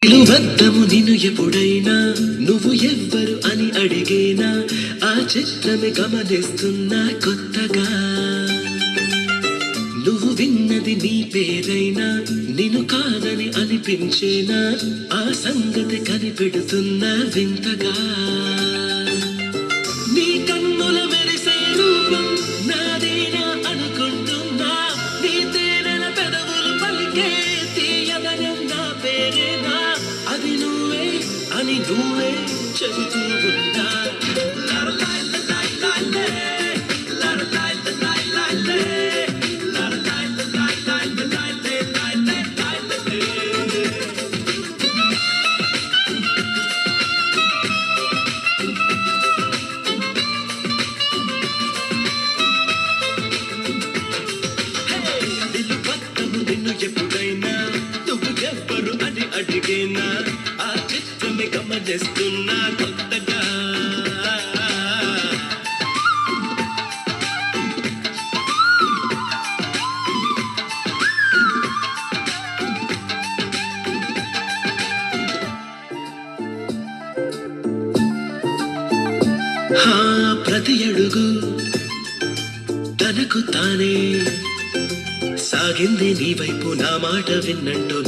నిలువద్దము నిన్ను ఎప్పుడైనా నువ్వు ఎవ్వరు అని అడిగేనా ఆ చిత్రమే గమనిస్తున్నా కొత్తగా నువ్వు విన్నది నీ పేరైనా నిన్ను కాదని అనిపించేనా ఆ సంగతి కనిపెడుతున్నా వింతగా నీ కన్నుల మెరిసే రూపం నాదేనా అనుకుంటున్నా నీ తేనెల పెదవులు పలికే తీయదనం నా పేరేనా అది నువ్వే అని నువ్వే చెబుతూ ఉన్నా ఎప్పుడైనా నువ్వు ఎవ్వరు అని అడిగేనా ఆ చిత్రమే గమనిస్తున్నా కొత్తగా ప్రతి అడుగు తనకు తానే సాగింది నీ వైపు నా మాట విన్నట్టు